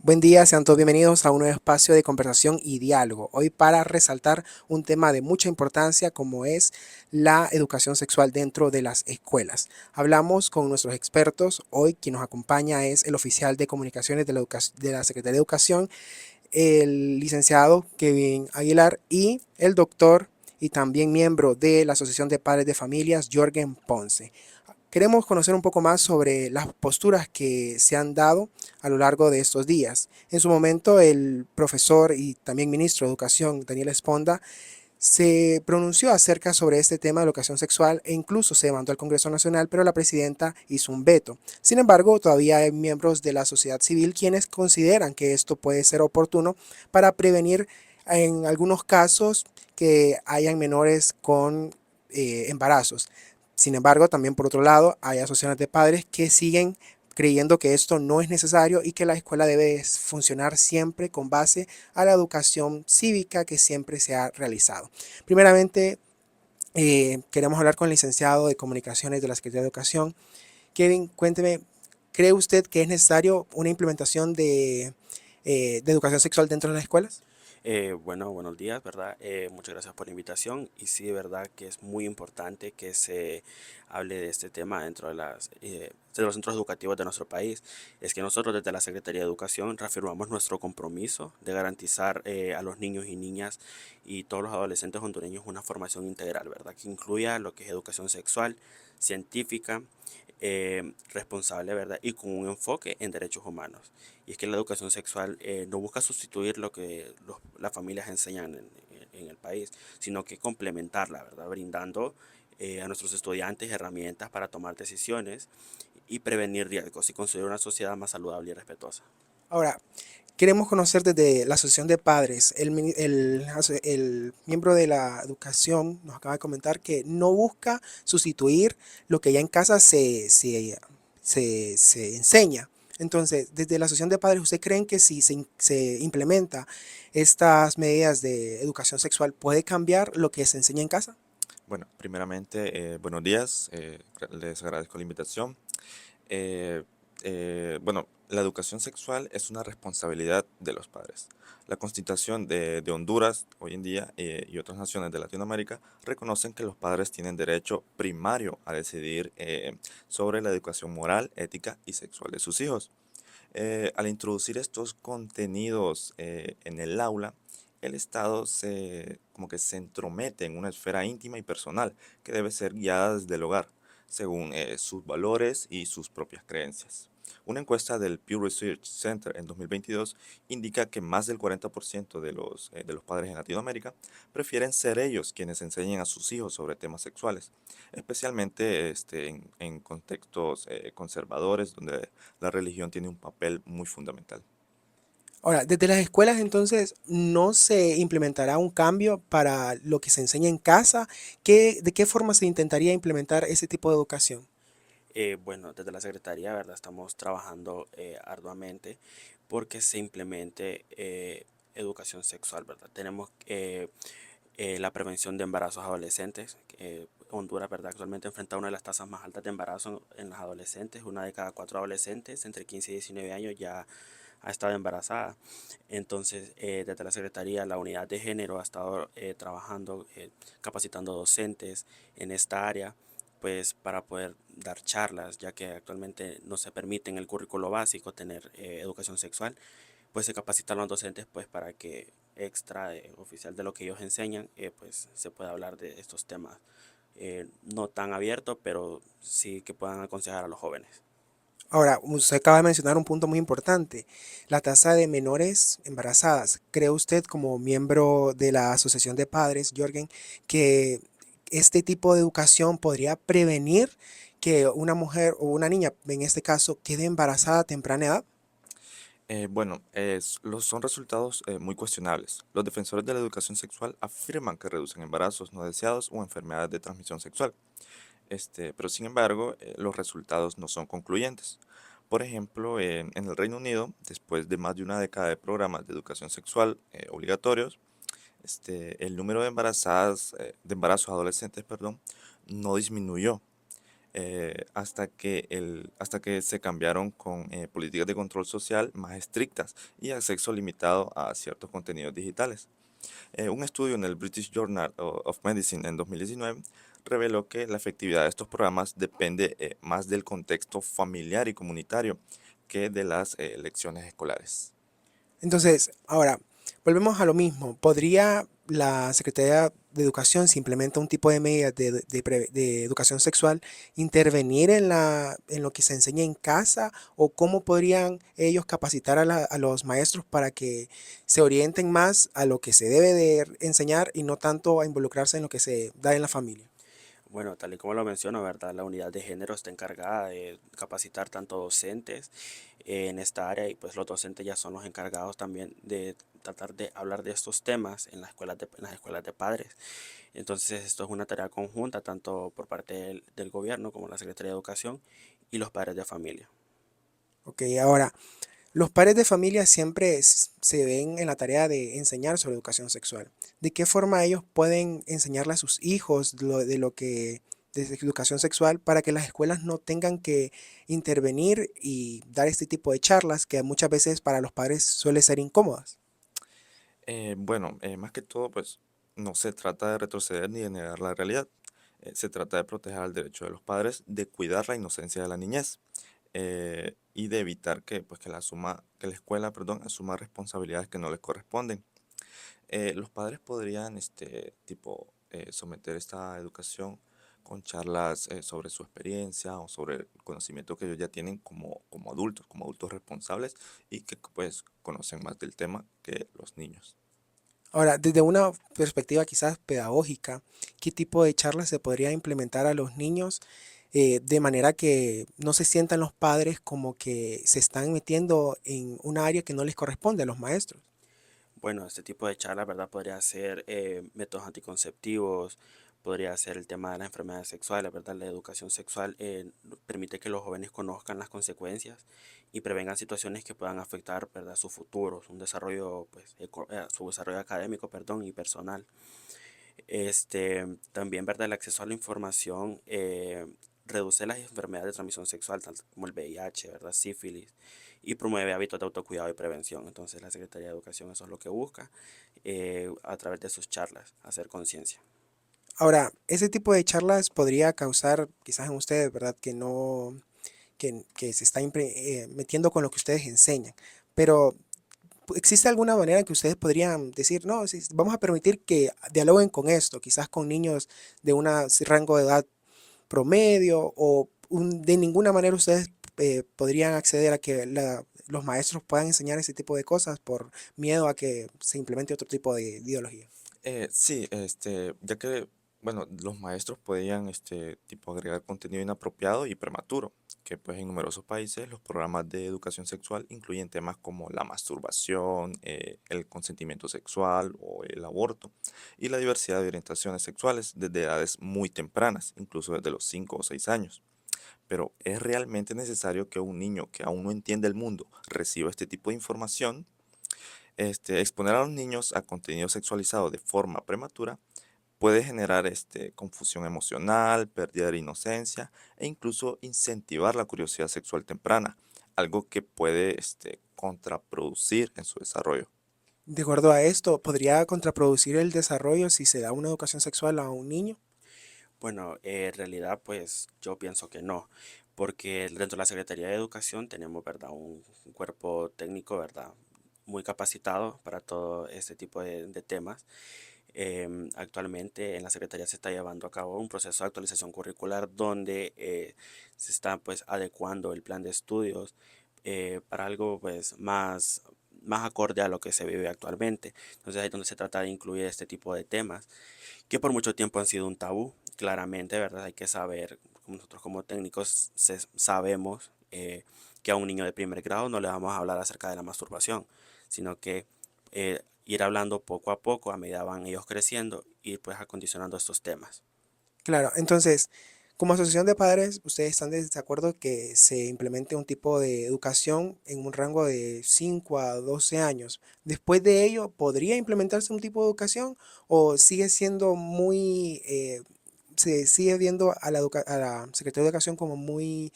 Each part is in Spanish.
Buen día, sean todos bienvenidos a un nuevo espacio de conversación y diálogo. Hoy para resaltar un tema de mucha importancia como es la educación sexual dentro de las escuelas. Hablamos con nuestros expertos. Hoy quien nos acompaña es el oficial de comunicaciones de la Secretaría de Educación, el licenciado Kevin Aguilar y el doctor y también miembro de la Asociación de Padres de Familias, Jorgen Ponce. Queremos conocer un poco más sobre las posturas que se han dado a lo largo de estos días. En su momento, el profesor y también ministro de Educación, Daniel Esponda, se pronunció acerca sobre este tema de la educación sexual e incluso se mandó al Congreso Nacional, pero la presidenta hizo un veto. Sin embargo, todavía hay miembros de la sociedad civil quienes consideran que esto puede ser oportuno para prevenir en algunos casos que hayan menores con embarazos. Sin embargo, también por otro lado, hay asociaciones de padres que siguen creyendo que esto no es necesario y que la escuela debe funcionar siempre con base a la educación cívica que siempre se ha realizado. Primeramente, queremos hablar con el licenciado de Comunicaciones de la Secretaría de Educación. Kevin, cuénteme, ¿cree usted que es necesario una implementación de educación sexual dentro de las escuelas? Bueno, buenos días, ¿verdad? Muchas gracias por la invitación y sí, de verdad que es muy importante que se hable de este tema dentro de los centros educativos de nuestro país. Es que nosotros desde la Secretaría de Educación reafirmamos nuestro compromiso de garantizar a los niños y niñas y todos los adolescentes hondureños una formación integral, ¿verdad? Que incluya lo que es educación sexual, científica, responsable, ¿verdad? Y con un enfoque en derechos humanos. Y es que la educación sexual no busca sustituir lo que las familias enseñan en el país, sino que complementarla, ¿verdad? Brindando a nuestros estudiantes herramientas para tomar decisiones y prevenir riesgos y construir una sociedad más saludable y respetuosa. Ahora, queremos conocer desde la Asociación de Padres, el miembro de la educación nos acaba de comentar que no busca sustituir lo que ya en casa se enseña. Entonces, desde la Asociación de Padres, ¿usted creen que si se implementa estas medidas de educación sexual puede cambiar lo que se enseña en casa? Bueno, primeramente, buenos días, les agradezco la invitación. Eh, bueno, la educación sexual es una responsabilidad de los padres. La Constitución de Honduras hoy en día y otras naciones de Latinoamérica reconocen que los padres tienen derecho primario a decidir sobre la educación moral, ética y sexual de sus hijos. Al introducir estos contenidos en el aula, el Estado como que se entromete en una esfera íntima y personal que debe ser guiada desde el hogar, según sus valores y sus propias creencias. Una encuesta del Pew Research Center en 2022 indica que más del 40% de los padres en Latinoamérica prefieren ser ellos quienes enseñen a sus hijos sobre temas sexuales, especialmente en contextos conservadores donde la religión tiene un papel muy fundamental. Ahora, desde las escuelas entonces no se implementará un cambio para lo que se enseña en casa. ¿De qué forma se intentaría implementar ese tipo de educación? Bueno, desde la Secretaría, ¿verdad? Estamos trabajando arduamente porque se implemente educación sexual, ¿verdad? Tenemos la prevención de embarazos adolescentes. Honduras, ¿verdad? Actualmente enfrenta una de las tasas más altas de embarazo en los adolescentes. Una de cada cuatro adolescentes entre 15 y 19 años ya ha estado embarazada. Entonces, desde la Secretaría, la unidad de género ha estado trabajando, capacitando docentes en esta área, pues para poder dar charlas, ya que actualmente no se permite en el currículo básico tener educación sexual, pues se capacitan los docentes pues para que extra oficial de lo que ellos enseñan, pues se pueda hablar de estos temas no tan abiertos, pero sí que puedan aconsejar a los jóvenes. Ahora, usted acaba de mencionar un punto muy importante, la tasa de menores embarazadas. ¿Cree usted como miembro de la Asociación de Padres, Jorgen, que este tipo de educación podría prevenir que una mujer o una niña, en este caso, quede embarazada a temprana edad? Bueno, son resultados muy cuestionables. Los defensores de la educación sexual afirman que reducen embarazos no deseados o enfermedades de transmisión sexual. Pero sin embargo, los resultados no son concluyentes. Por ejemplo, en el Reino Unido, después de más de una década de programas de educación sexual obligatorios, el número de embarazadas, de embarazos adolescentes, perdón, no disminuyó. hasta que se cambiaron con políticas de control social más estrictas y acceso limitado a ciertos contenidos digitales. Un estudio en el British Journal of Medicine en 2019 reveló que la efectividad de estos programas depende más del contexto familiar y comunitario que de las lecciones escolares. Entonces, ahora, volvemos a lo mismo. ¿Podría la Secretaría de Educación, si implementa un tipo de medidas de educación sexual, intervenir en en lo que se enseña en casa? ¿O cómo podrían ellos capacitar a a los maestros para que se orienten más a lo que se debe de enseñar y no tanto a involucrarse en lo que se da en la familia? Bueno, tal y como lo menciono, ¿verdad? La unidad de género está encargada de capacitar tanto docentes en esta área y pues los docentes ya son los encargados también de tratar de hablar de estos temas en las en las escuelas de padres. Entonces esto es una tarea conjunta tanto por parte del gobierno como la Secretaría de Educación y los padres de familia. Ok, ahora, los padres de familia siempre se ven en la tarea de enseñar sobre educación sexual. ¿De qué forma ellos pueden enseñarle a sus hijos de lo que de educación sexual para que las escuelas no tengan que intervenir y dar este tipo de charlas que muchas veces para los padres suele ser incómodas? Más que todo, pues no se trata de retroceder ni de negar la realidad. Se trata de proteger el derecho de los padres de cuidar la inocencia de la niñez y de evitar que la escuela, perdón, asuma responsabilidades que no les corresponden. Los padres podrían, someter esta educación con charlas sobre su experiencia o sobre el conocimiento que ellos ya tienen como adultos responsables y que pues conocen más del tema que los niños. Ahora, desde una perspectiva quizás pedagógica, ¿qué tipo de charlas se podría implementar a los niños de manera que no se sientan los padres como que se están metiendo en un área que no les corresponde a los maestros? Bueno, este tipo de charlas, ¿verdad? Podría ser métodos anticonceptivos, podría ser el tema de las enfermedades sexuales, ¿verdad? La educación sexual permite que los jóvenes conozcan las consecuencias y prevengan situaciones que puedan afectar, ¿verdad? Su futuro, su desarrollo, pues, su desarrollo académico, perdón, y personal. También, ¿verdad? El acceso a la información reduce las enfermedades de transmisión sexual, tanto como el VIH, ¿verdad? Sífilis, y promueve hábitos de autocuidado y prevención. Entonces, la Secretaría de Educación eso es lo que busca a través de sus charlas, hacer conciencia. Ahora, ese tipo de charlas podría causar quizás en ustedes, ¿verdad? Que no, que se está metiendo con lo que ustedes enseñan. Pero, ¿existe alguna manera que ustedes podrían decir, no, sí, vamos a permitir que dialoguen con esto, quizás con niños de un rango de edad promedio o de ninguna manera ustedes podrían acceder a que los maestros puedan enseñar ese tipo de cosas por miedo a que se implemente otro tipo de ideología? Sí, ya que, bueno, los maestros podían, agregar contenido inapropiado y prematuro, que pues en numerosos países los programas de educación sexual incluyen temas como la masturbación, el consentimiento sexual o el aborto, y la diversidad de orientaciones sexuales desde edades muy tempranas, incluso desde los 5 o 6 años. Pero ¿es realmente necesario que un niño que aún no entiende el mundo reciba este tipo de información? Exponer a los niños a contenido sexualizado de forma prematura puede generar confusión emocional, pérdida de inocencia e incluso incentivar la curiosidad sexual temprana, algo que puede contraproducir en su desarrollo. De acuerdo a esto, ¿podría contraproducir el desarrollo si se da una educación sexual a un niño? Bueno, en realidad, pues yo pienso que no, porque dentro de la Secretaría de Educación tenemos, ¿verdad? Un cuerpo técnico, ¿verdad? Muy capacitado para todo este tipo de temas. Actualmente en la Secretaría se está llevando a cabo un proceso de actualización curricular donde se está pues adecuando el plan de estudios para algo pues más acorde a lo que se vive actualmente. Entonces ahí es donde se trata de incluir este tipo de temas que por mucho tiempo han sido un tabú. Claramente, ¿verdad? Hay que saber, como nosotros como técnicos sabemos que a un niño de primer grado no le vamos a hablar acerca de la masturbación, sino que ir hablando poco a poco a medida van ellos creciendo y pues acondicionando estos temas. Claro, entonces, como asociación de padres, ¿ustedes están de acuerdo que se implemente un tipo de educación en un rango de 5 a 12 años? Después de ello, ¿podría implementarse un tipo de educación o sigue siendo muy se sigue viendo a a la Secretaría de Educación como muy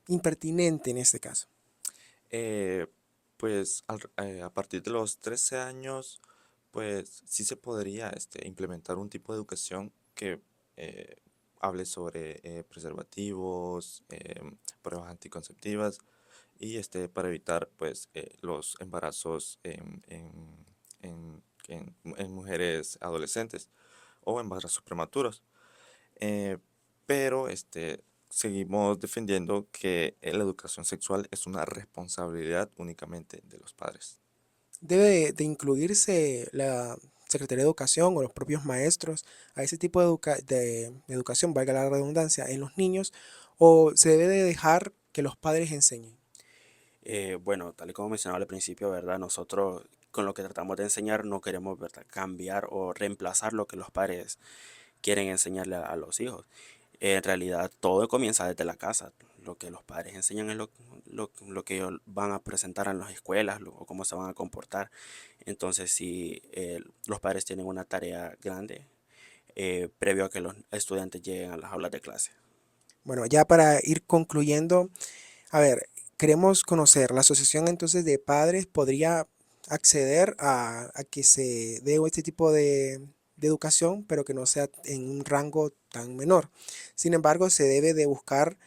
impertinente en este caso? Eh, pues a partir de los 13 años, pues sí se podría implementar un tipo de educación que eh, hable sobre preservativos, pruebas anticonceptivas y para evitar pues los embarazos en mujeres adolescentes o embarazos prematuros. Eh, pero seguimos defendiendo que la educación sexual es una responsabilidad únicamente de los padres. ¿Debe de incluirse la Secretaría de Educación o los propios maestros a ese tipo de educación, valga la redundancia, en los niños, o se debe de dejar que los padres enseñen? Bueno, tal y como mencionaba al principio, ¿verdad? Nosotros con lo que tratamos de enseñar no queremos, ¿verdad?, cambiar o reemplazar lo que los padres quieren enseñarle a los hijos. En realidad todo comienza desde la casa. Lo que los padres enseñan es lo que ellos van a presentar en las escuelas o cómo se van a comportar. Entonces, si los padres tienen una tarea grande, previo a que los estudiantes lleguen a las aulas de clase. Bueno, ya para ir concluyendo, a ver, queremos conocer, la asociación entonces de padres podría acceder a que se dé este tipo de educación, pero que no sea en un rango tan menor. Sin embargo, se debe de buscar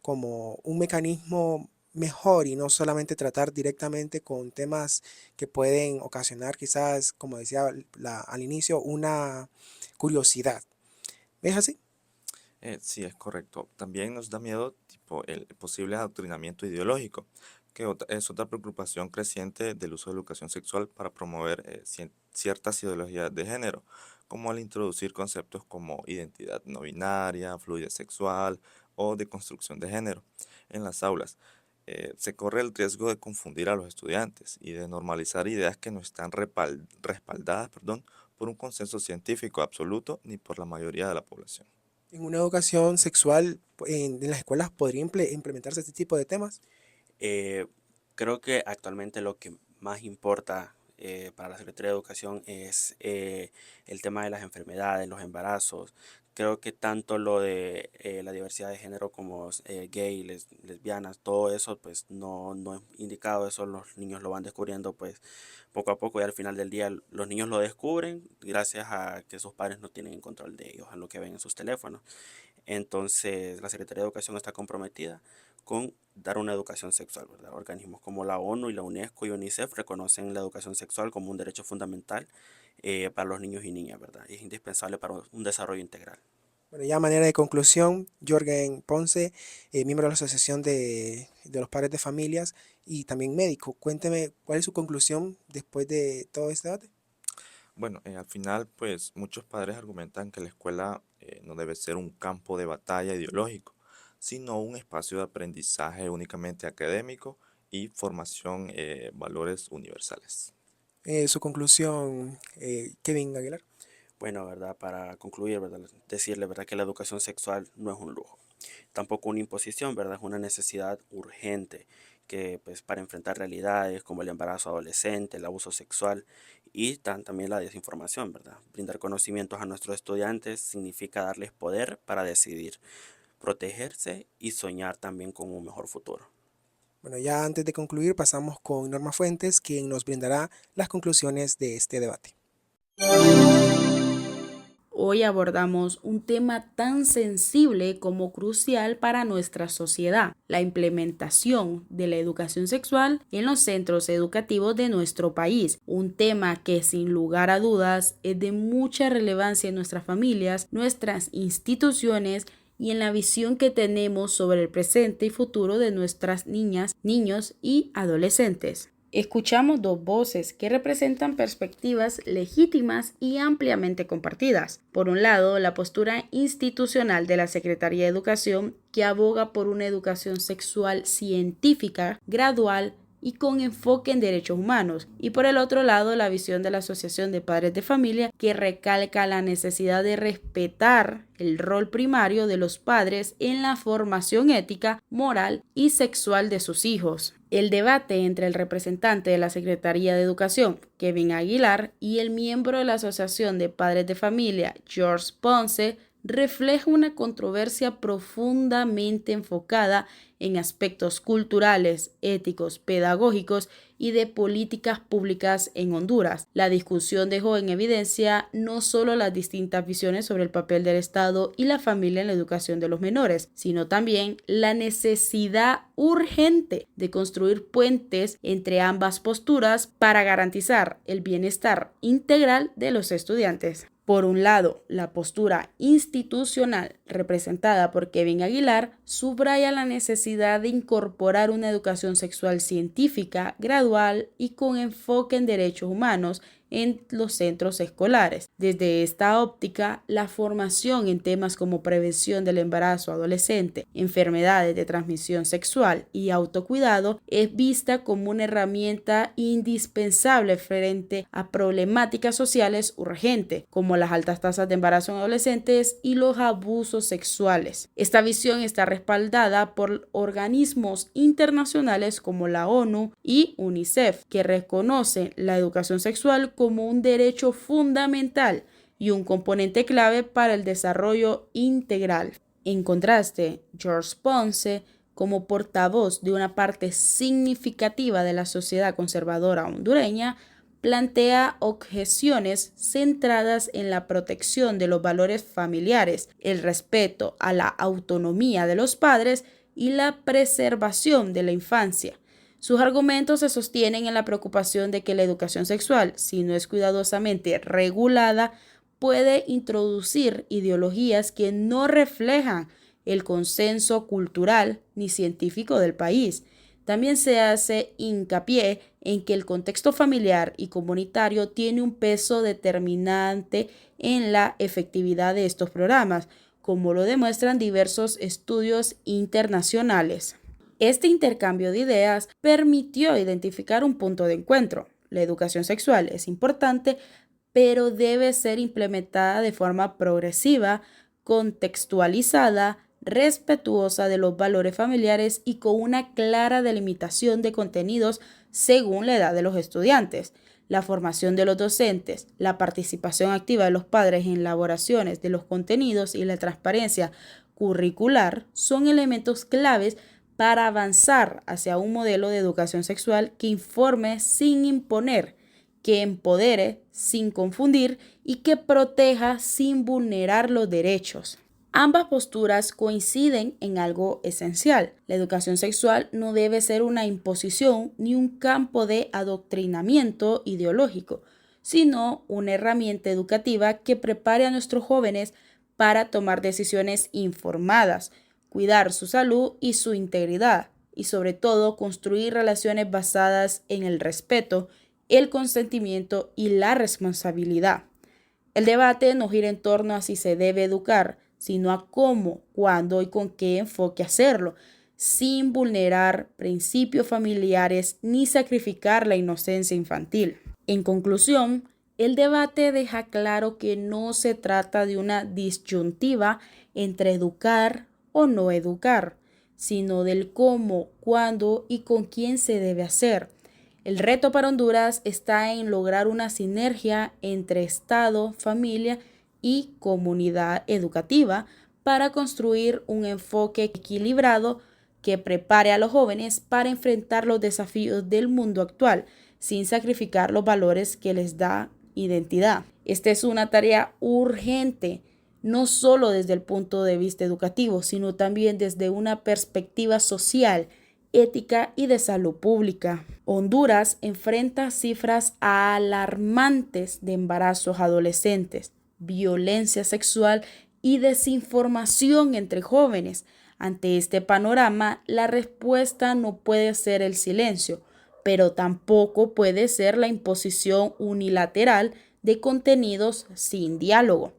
como un mecanismo mejor y no solamente tratar directamente con temas que pueden ocasionar quizás, como decía al inicio, una curiosidad. ¿Es así? Sí, es correcto. También nos da miedo tipo, el posible adoctrinamiento ideológico, que es otra preocupación creciente del uso de educación sexual para promover ciertas ideologías de género, como al introducir conceptos como identidad no binaria, fluidez sexual o de construcción de género en las aulas. Se corre el riesgo de confundir a los estudiantes y de normalizar ideas que no están respaldadas, perdón, por un consenso científico absoluto ni por la mayoría de la población. En una educación sexual en las escuelas podría implementarse este tipo de temas. Eh, Creo que actualmente lo que más importa para la Secretaría de Educación es el tema de las enfermedades, los embarazos. Creo que tanto lo de la diversidad de género como gay, lesbianas, todo eso pues no es indicado, eso los niños lo van descubriendo pues poco a poco y al final del día los niños lo descubren gracias a que sus padres no tienen control de ellos, a lo que ven en sus teléfonos. Entonces, la Secretaría de Educación está comprometida con dar una educación sexual, ¿verdad? Organismos como la ONU y la UNESCO y UNICEF reconocen la educación sexual como un derecho fundamental para los niños y niñas, ¿verdad? Y es indispensable para un desarrollo integral. Bueno, ya a manera de conclusión, Jorgen Ponce, miembro de la Asociación de los Padres de Familias y también médico, cuénteme cuál es su conclusión después de todo este debate. Bueno, al final, pues muchos padres argumentan que la escuela no debe ser un campo de batalla ideológico, sino un espacio de aprendizaje únicamente académico y formación valores universales. Su conclusión, Kevin Aguilar. Bueno, ¿verdad? Para concluir, ¿verdad? Decirle, ¿verdad? Que la educación sexual no es un lujo, tampoco una imposición, ¿verdad? Es una necesidad urgente que, pues, para enfrentar realidades como el embarazo adolescente, el abuso sexual y también la desinformación, ¿verdad? Brindar conocimientos a nuestros estudiantes significa darles poder para decidir, protegerse y soñar también con un mejor futuro. Bueno, ya antes de concluir, pasamos con Norma Fuentes, quien nos brindará las conclusiones de este debate. Hoy abordamos un tema tan sensible como crucial para nuestra sociedad, la implementación de la educación sexual en los centros educativos de nuestro país, un tema que sin lugar a dudas es de mucha relevancia en nuestras familias, nuestras instituciones y en la visión que tenemos sobre el presente y futuro de nuestras niñas, niños y adolescentes. Escuchamos dos voces que representan perspectivas legítimas y ampliamente compartidas. Por un lado, la postura institucional de la Secretaría de Educación, que aboga por una educación sexual científica, gradual y con enfoque en derechos humanos. Y por el otro lado, la visión de la Asociación de Padres de Familia, que recalca la necesidad de respetar el rol primario de los padres en la formación ética, moral y sexual de sus hijos. El debate entre el representante de la Secretaría de Educación, Kevin Aguilar, y el miembro de la Asociación de Padres de Familia, George Ponce, refleja una controversia profundamente enfocada en aspectos culturales, éticos, pedagógicos y de políticas públicas en Honduras. La discusión dejó en evidencia no solo las distintas visiones sobre el papel del Estado y la familia en la educación de los menores, sino también la necesidad urgente de construir puentes entre ambas posturas para garantizar el bienestar integral de los estudiantes. Por un lado, la postura institucional representada por Kevin Aguilar subraya la necesidad de incorporar una educación sexual científica, gradual y con enfoque en derechos humanos en los centros escolares. Desde esta óptica, la formación en temas como prevención del embarazo adolescente, enfermedades de transmisión sexual y autocuidado es vista como una herramienta indispensable frente a problemáticas sociales urgentes, como las altas tasas de embarazo en adolescentes y los abusos sexuales. Esta visión está respaldada por organismos internacionales como la ONU y UNICEF, que reconocen la educación sexual como un derecho fundamental y un componente clave para el desarrollo integral. En contraste, George Ponce, como portavoz de una parte significativa de la sociedad conservadora hondureña, plantea objeciones centradas en la protección de los valores familiares, el respeto a la autonomía de los padres y la preservación de la infancia. Sus argumentos se sostienen en la preocupación de que la educación sexual, si no es cuidadosamente regulada, puede introducir ideologías que no reflejan el consenso cultural ni científico del país. También se hace hincapié en que el contexto familiar y comunitario tiene un peso determinante en la efectividad de estos programas, como lo demuestran diversos estudios internacionales. Este intercambio de ideas permitió identificar un punto de encuentro. La educación sexual es importante, pero debe ser implementada de forma progresiva, contextualizada, respetuosa de los valores familiares y con una clara delimitación de contenidos según la edad de los estudiantes. La formación de los docentes, la participación activa de los padres en elaboraciones de los contenidos y la transparencia curricular son elementos claves para avanzar hacia un modelo de educación sexual que informe sin imponer, que empodere sin confundir y que proteja sin vulnerar los derechos. Ambas posturas coinciden en algo esencial. La educación sexual no debe ser una imposición ni un campo de adoctrinamiento ideológico, sino una herramienta educativa que prepare a nuestros jóvenes para tomar decisiones informadas, cuidar su salud y su integridad, y sobre todo construir relaciones basadas en el respeto, el consentimiento y la responsabilidad. El debate no gira en torno a si se debe educar, sino a cómo, cuándo y con qué enfoque hacerlo, sin vulnerar principios familiares ni sacrificar la inocencia infantil. En conclusión, el debate deja claro que no se trata de una disyuntiva entre educar o no educar, sino del cómo, cuándo y con quién se debe hacer. El reto para Honduras está en lograr una sinergia entre Estado, familia y comunidad educativa para construir un enfoque equilibrado que prepare a los jóvenes para enfrentar los desafíos del mundo actual sin sacrificar los valores que les da identidad. Esta es una tarea urgente, no solo desde el punto de vista educativo, sino también desde una perspectiva social, ética y de salud pública. Honduras enfrenta cifras alarmantes de embarazos adolescentes, violencia sexual y desinformación entre jóvenes. Ante este panorama, la respuesta no puede ser el silencio, pero tampoco puede ser la imposición unilateral de contenidos sin diálogo.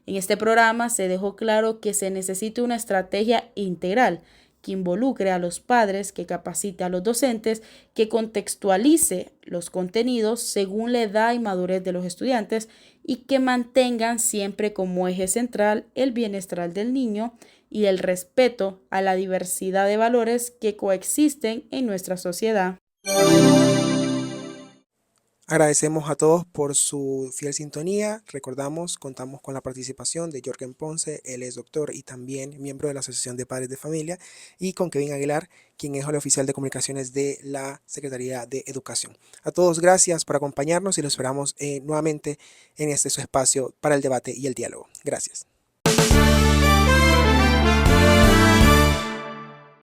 En este programa se dejó claro que se necesita una estrategia integral que involucre a los padres, que capacite a los docentes, que contextualice los contenidos según la edad y madurez de los estudiantes y que mantengan siempre como eje central el bienestar del niño y el respeto a la diversidad de valores que coexisten en nuestra sociedad. Agradecemos a todos por su fiel sintonía. Recordamos, contamos con la participación de Jorgen Ponce, él es doctor y también miembro de la Asociación de Padres de Familia, y con Kevin Aguilar, quien es el oficial de comunicaciones de la Secretaría de Educación. A todos, gracias por acompañarnos y los esperamos nuevamente en este su espacio para el debate y el diálogo. Gracias.